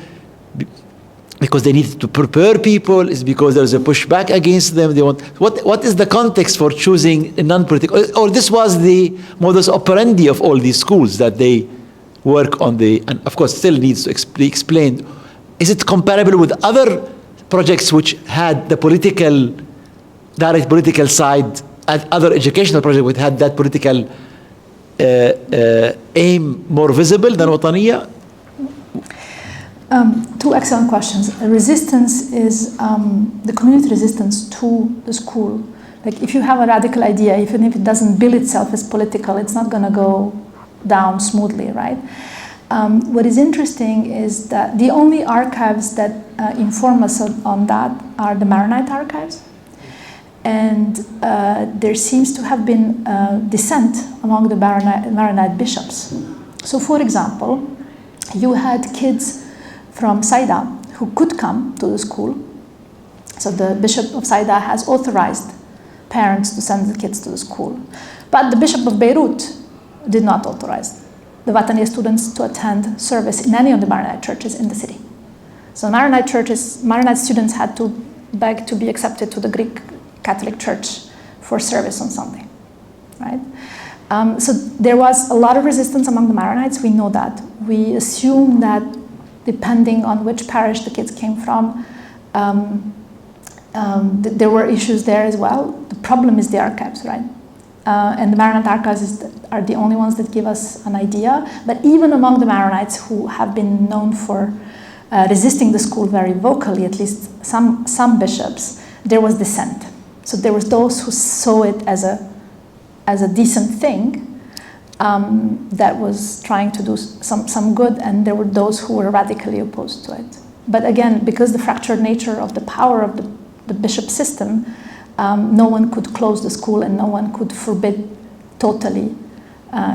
because they need to prepare people? Is it because there's a pushback against them? They want, what is the context for choosing a non-political, or this was the modus operandi of all these schools that they work on the, and of course still needs to be explained. Is it comparable with other projects which had the political, direct political side, and other educational projects which had that political aim more visible than Wataniya? Two excellent questions. Resistance is the community resistance to the school. Like if you have a radical idea, even if it doesn't bill itself as political, it's not going to go down smoothly, right? What is interesting is that the only archives that inform us on that are the Maronite archives. And there seems to have been dissent among the Maronite bishops. So for example, you had kids from Saida who could come to the school. So the Bishop of Saida has authorized parents to send the kids to the school. But the Bishop of Beirut did not authorize the Wataniya students to attend service in any of the Maronite churches in the city. So Maronite students had to beg to be accepted to the Greek Catholic Church for service on Sunday, right? So there was a lot of resistance among the Maronites, we know that. We assume that depending on which parish the kids came from, there were issues there as well. The problem is the archives, right? And the Maronite archives are the only ones that give us an idea. But even among the Maronites who have been known for resisting the school very vocally, at least some bishops, there was dissent. So there was those who saw it as a decent thing, that was trying to do some good, and there were those who were radically opposed to it. But again, because the fractured nature of the power of the bishop system, no one could close the school and no one could forbid totally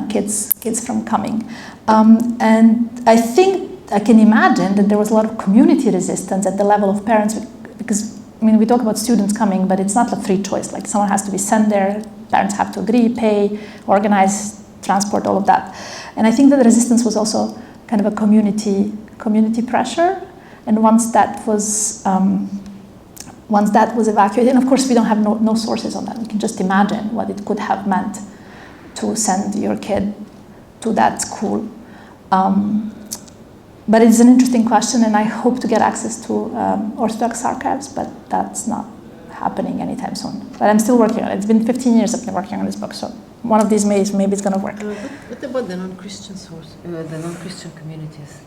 kids from coming. And I think I can imagine that there was a lot of community resistance at the level of parents, because I mean, we talk about students coming, but it's not a free choice. Like someone has to be sent there, parents have to agree, pay, organize, transport, all of that. And I think that the resistance was also kind of a community pressure. And once that was evacuated, and of course we don't have no sources on that. We can just imagine what it could have meant to send your kid to that school. But it's an interesting question, and I hope to get access to Orthodox archives, but that's not happening anytime soon. But I'm still working on it. It's been 15 years I've been working on this book, so one of these maybe it's going to work. What about the non-Christian source, the non-Christian communities?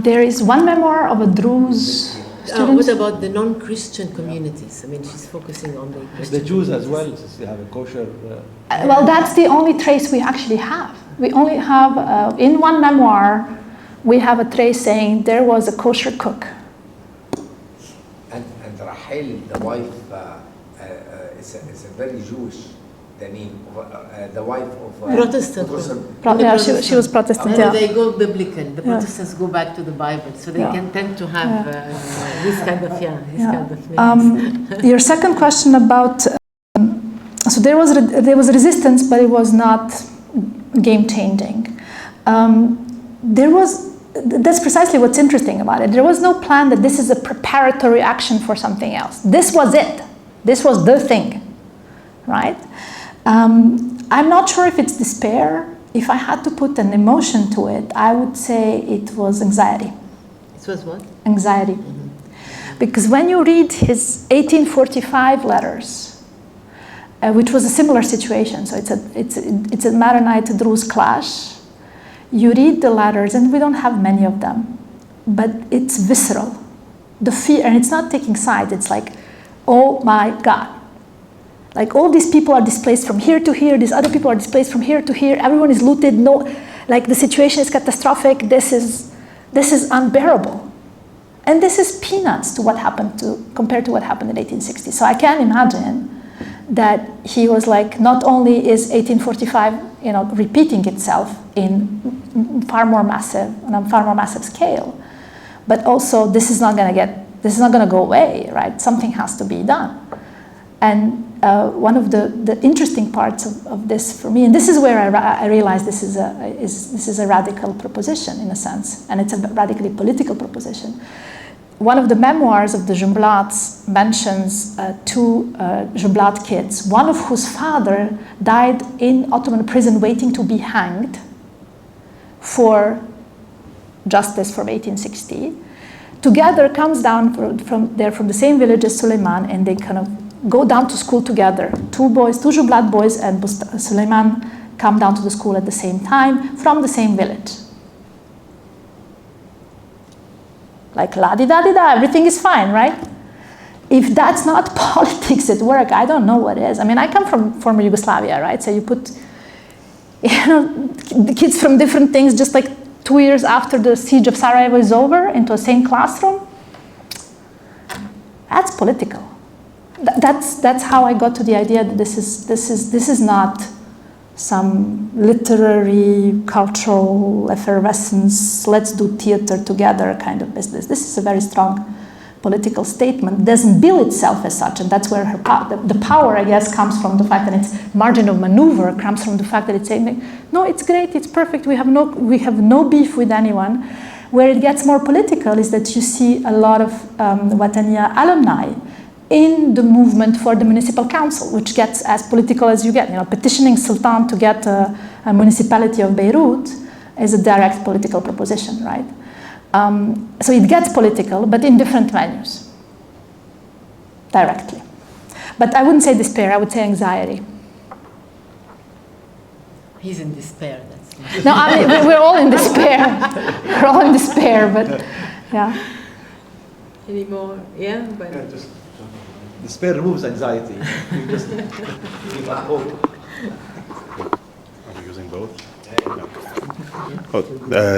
There is one memoir of a Druze student. What about the non-Christian communities? I mean, she's focusing on the Christian The Jews as communities. well, since they have a kosher. Well, that's the only trace we actually have. We only have, in one memoir, we have a trace saying there was a kosher cook. And Rahel, the wife, is a very Jewish, the name, the wife of... Protestant. Yeah, she was Protestant, yeah. They go biblical. The Protestants go back to the Bible, so they Yeah. can tend to have this kind of, kind of names. Your second question about, so there was resistance, but it was not game changing. That's precisely what's interesting about it. There was no plan that this is a preparatory action for something else. This was it. This was the thing, right? I'm not sure if it's despair. If I had to put an emotion to it, I would say it was anxiety. It was what? Anxiety. Mm-hmm. Because when you read his 1845 letters, which was a similar situation, so it's a Maronite Druze clash. You read the letters, and we don't have many of them, but it's visceral. The fear, and it's not taking sides. It's like, oh my God. Like all these people are displaced from here to here. These other people are displaced from here to here. Everyone is looted. No, like the situation is catastrophic. This is unbearable, and this is peanuts to what happened compared to what happened in 1860. So I can imagine that he was like, not only is 1845, repeating itself on a far more massive scale, but also this is not going to go away, right? Something has to be done. And one of the interesting parts of this for me, and this is where I realized this is a radical proposition in a sense, and it's a radically political proposition. One of the memoirs of the Jumblats mentions two Jumblat kids, one of whose father died in Ottoman prison waiting to be hanged for justice from 1860. Together comes down from the same village as Suleiman, and they kind of go down to school together. Two Jumblat boys and Suleiman come down to the school at the same time from the same village. Like la-di-da-di-da, everything is fine, right? If that's not politics at work, I don't know what is. I mean, I come from former Yugoslavia, right? So you put, the kids from different things, just like 2 years after the siege of Sarajevo is over, into the same classroom. That's political. That's how I got to the idea that this is not some literary, cultural effervescence, let's do theater together kind of business. This is a very strong political statement. It doesn't bill itself as such, and that's where the power, I guess, comes from the fact that its margin of maneuver comes from the fact that it's saying, no, it's great, it's perfect, we have no beef with anyone. Where it gets more political is that you see a lot of Watania alumni in the movement for the municipal council, which gets as political as you get. Petitioning Sultan to get a municipality of Beirut is a direct political proposition, right? So it gets political, but in different venues, directly. But I wouldn't say despair, I would say anxiety. He's in despair, that's No, I mean, we're all in despair. We're all in despair, but yeah. Any more? Yeah, but... Yeah, just despair removes anxiety. You just give up hope. Are we using both? Oh,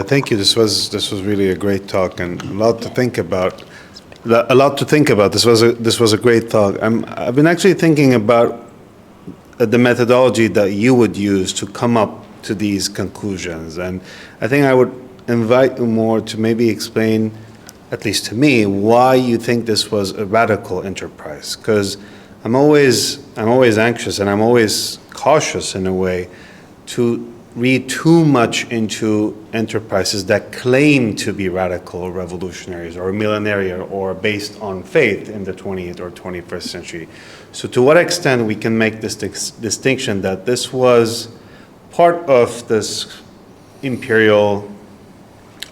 thank you. This was really a great talk and a lot to think about. This was a great talk. I've been actually thinking about the methodology that you would use to come up to these conclusions, and I think I would invite you more to maybe explain, at least to me, why you think this was a radical enterprise. Because I'm always anxious and I'm always cautious in a way to read too much into enterprises that claim to be radical or revolutionaries or millenarian or based on faith in the 20th or 21st century. So to what extent we can make this distinction that this was part of this imperial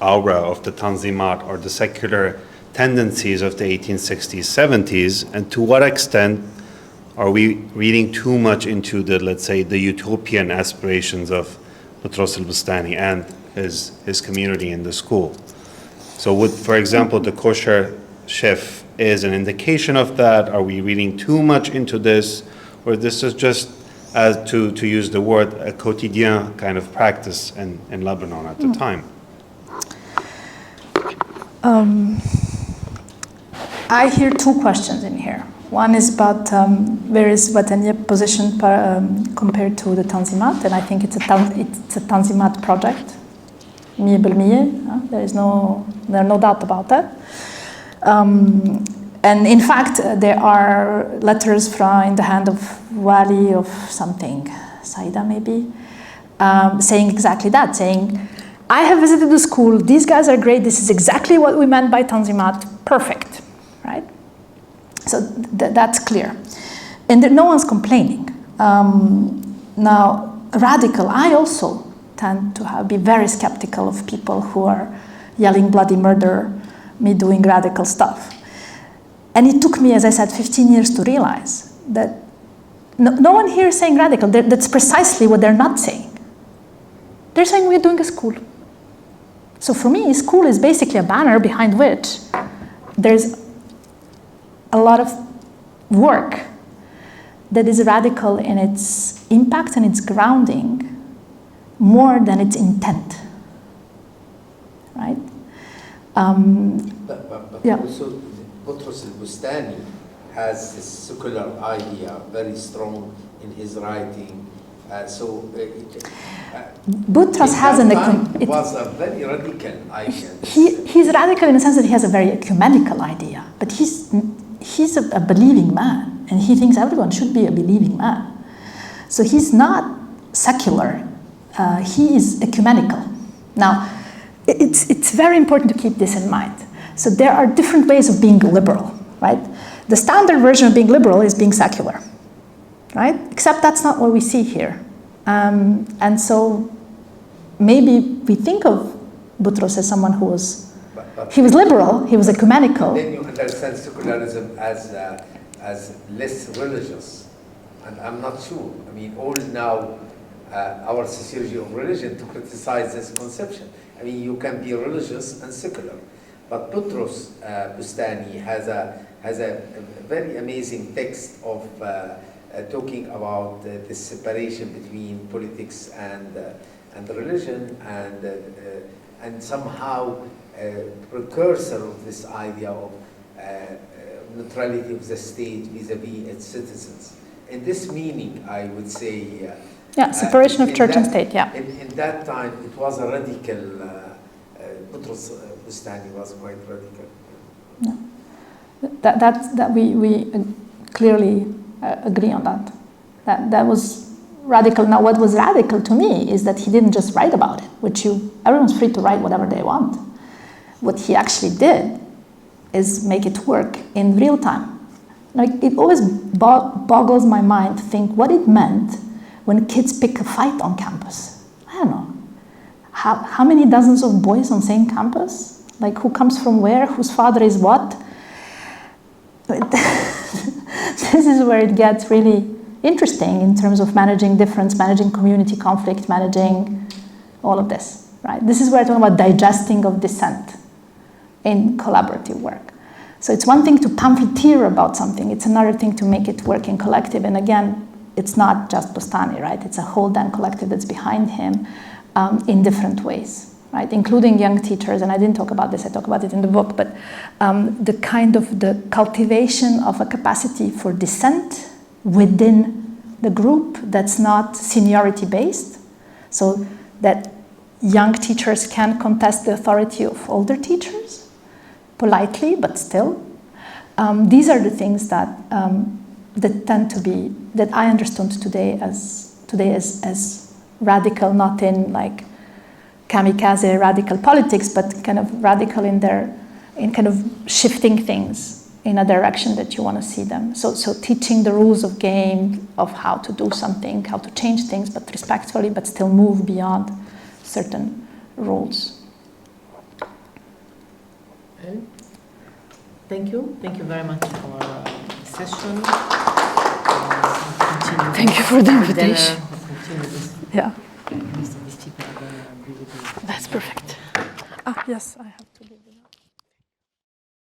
aura of the Tanzimat or the secular tendencies of the 1860s, 70s, and to what extent are we reading too much into the, let's say, the utopian aspirations of Boutros al-Bustani and his community in the school? So would, for example, the kosher chef is an indication of that? Are we reading too much into this? Or this is just, to use the word, a quotidien kind of practice in Lebanon at the time? I hear two questions in here. One is about where is Wataniya position compared to the Tanzimat, and I think it's a Tanzimat project. Miyeh bil miyeh, there is no doubt about that. And in fact, there are letters in the hand of Wali of something, Saida maybe, saying exactly that, saying, I have visited the school, these guys are great, this is exactly what we meant by Tanzimat, perfect, right? So that's clear. And no one's complaining. Now, radical, I also tend to be very skeptical of people who are yelling bloody murder, me doing radical stuff. And it took me, as I said, 15 years to realize that no one here is saying radical. That's precisely what they're not saying. They're saying we're doing a school. So for me, school is basically a banner behind which there's a lot of work that is radical in its impact and its grounding more than its intent, right? But yeah. also, Boutros al-Bustani has this secular idea very strong in his writing. Boutros has it was a very radical idea. He's radical in the sense that he has a very ecumenical idea, but he's a believing man, and he thinks everyone should be a believing man. So he's not secular, he is ecumenical. Now, it's very important to keep this in mind. So there are different ways of being liberal, right? The standard version of being liberal is being secular, right? Except that's not what we see here. And so maybe we think of Boutros as someone who was, he was liberal, he was ecumenical. Then you understand secularism as less religious. And I'm not sure. I mean, all now our sociology of religion to criticize this conception. I mean, you can be religious and secular. But Boutros Bustani has a very amazing text of talking about the separation between politics and religion, and somehow precursor of this idea of neutrality of the state vis-a-vis its citizens. In this meaning, I would say, separation of church and state. Yeah. In that time, it was a radical. Boutros Bustani was quite radical. No. That we clearly agree on that. That was radical. Now, what was radical to me is that he didn't just write about it, which everyone's free to write whatever they want. What he actually did is make it work in real time. Like, it always boggles my mind to think what it meant when kids pick a fight on campus. I don't know. How many dozens of boys on same campus? Like, who comes from where, whose father is what? This is where it gets really interesting in terms of managing difference, managing community conflict, managing all of this, right? This is where I talk about digesting of dissent in collaborative work. So it's one thing to pamphleteer about something, it's another thing to make it work in collective. And again, it's not just Bustani, right? It's a whole damn collective that's behind him in different ways, right? Including young teachers, and I didn't talk about this, I talk about it in the book, but the kind of the cultivation of a capacity for dissent within the group that's not seniority based, so that young teachers can contest the authority of older teachers, politely, but still. These are the things that tend to be, that I understood today as radical, not in like kamikaze radical politics, but kind of radical in kind of shifting things in a direction that you want to see them. So teaching the rules of game, of how to do something, how to change things, but respectfully, but still move beyond certain rules. Thank you. Thank you very much for the session. Thank you for the invitation. Continue this. Yeah, Most of these people are going to be with you. that's perfect. Yes, I have to leave.